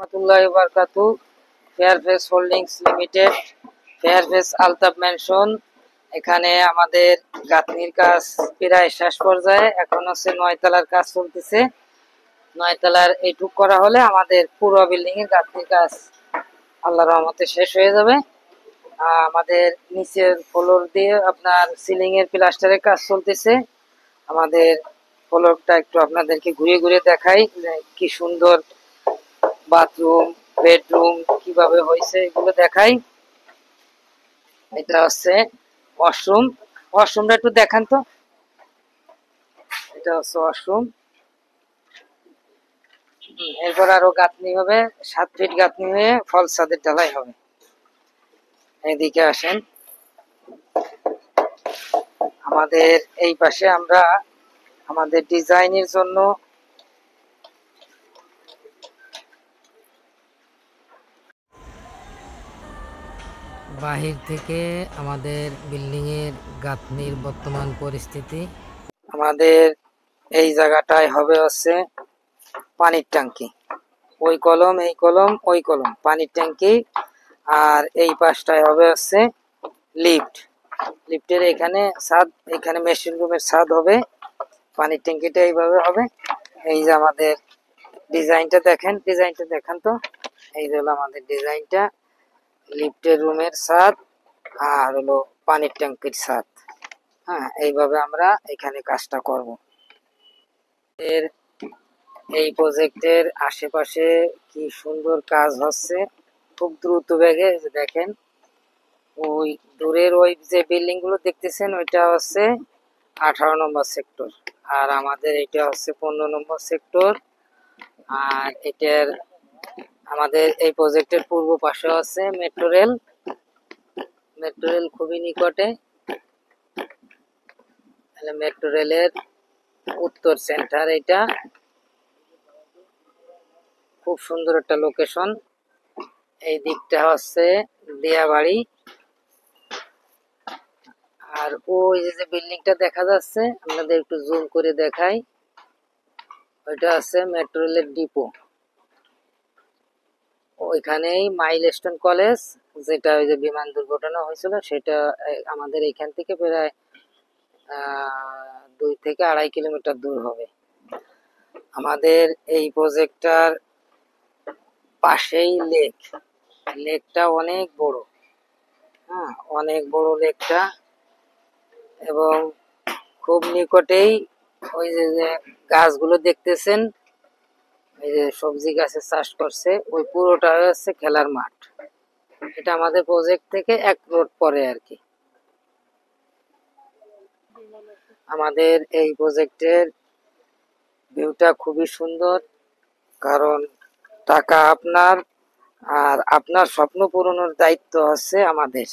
রহমতুল্লাহি ওয়া বারাকাতুহু। ফেয়ারফেস হোল্ডিংস লিমিটেড, ফেয়ারফেস আলতাফ ম্যানশন। এখানে আমাদের গাঁথনির কাজ প্রায় শেষ পর্যায়ে, এখন হচ্ছে 9 তলার কাজ চলতেছে। 9 তলার এইটুক করা হলে আমাদের পুরো বিল্ডিং এর গাঁথনির কাজ আল্লাহর রহমতে শেষ হয়ে যাবে। আমাদের নিচের ফ্লোর দিয়ে আপনার সিলিং এর প্লাস্টারের কাজ চলতেছে। আমাদের ফ্লোরটা একটু আপনাদেরকে ঘুরে ঘুরে দেখাই, কি সুন্দর বাথরুম, বেডরুম কিভাবে হয়েছে এগুলো দেখাই। এটা হচ্ছে ওয়াশরুম। ওয়াশরুমটা একটু দেখান তো। এটা হচ্ছে ওয়াশরুম। এরপর আরো গাঁথনি হবে, 7 ফিট গাঁথনি হয়ে ফল ছাদের ঢালাই হবে। এদিকে আসেন। আমাদের এই পাশে আমরা আমাদের ডিজাইনের জন্য বাহির থেকে আমাদের বিল্ডিং এর গাঁথনির বর্তমান পরিস্থিতি। আমাদের এই জায়গাটায় হবে হচ্ছে পানির ট্যাঙ্কি। ওই কলম, এই কলম, ওই কলম, পানির ট্যাঙ্কি। আর এই পাশটায় হবে হচ্ছে লিফট। লিফটের এখানে ছাদ, এখানে মেশিন রুমের ছাদ হবে। পানির ট্যাঙ্কিটা এইভাবে হবে। এই যে আমাদের ডিজাইনটা দেখেন, ডিজাইনটা দেখান তো। এই হলো আমাদের ডিজাইনটা, লিফটের রুমের ছাদ আর হলো পানির ট্যাঙ্কির ছাদ। হ্যাঁ, এইভাবে আমরা এখানে কাজটা করব। এর এই প্রজেক্টের আশেপাশে কি সুন্দর কাজ হচ্ছে, খুব দ্রুত বেগে। দেখেন ওই দূরের ওই যে বিল্ডিং গুলো দেখতেছেন, ওইটা হচ্ছে 18 নম্বর সেক্টর, আর আমাদের এটা হচ্ছে 15 নম্বর সেক্টর। আর এটার আমাদের এই প্রজেক্টের পূর্ব পাশে আছে মেট্রো রেল। মেট্রো রেল খুবই নিকটে। মেট্রো রেলের উত্তর সেন্টার এটা। খুব সুন্দর একটা লোকেশন। এই দিকটা হচ্ছে দিয়াবাড়ি। আর ওই যে বিল্ডিংটা দেখা যাচ্ছে, আপনাদের একটু জুম করে দেখাই, ওইটা আছে মেট্রো রেলের ডিপো। ওইখানেই মাইলস্টোন কলেজ, যেটা ওই যে বিমান দুর্ঘটনা হয়েছিল, সেটা আমাদের এখান থেকে প্রায় 2 থেকে 2.5 কিলোমিটার দূর হবে। আমাদের এই প্রজেক্টটার পাশেই লেক। লেকটা অনেক বড়। হ্যাঁ, অনেক বড় লেকটা। এবং খুব নিকটেই ওই যে গাছগুলো দেখতেছেন, এই যে সবজি গাছের চাষ করছে, ওই পুরোটা হচ্ছে খেলার মাঠ। এটা আমাদের প্রজেক্ট থেকে 1 রোড পরে আর কি। আমাদের এই প্রজেক্টের ভিউটা খুবই সুন্দর, কারণ টাকা আপনার, আর আপনার স্বপ্ন পূরণের দায়িত্ব হচ্ছে আমাদের।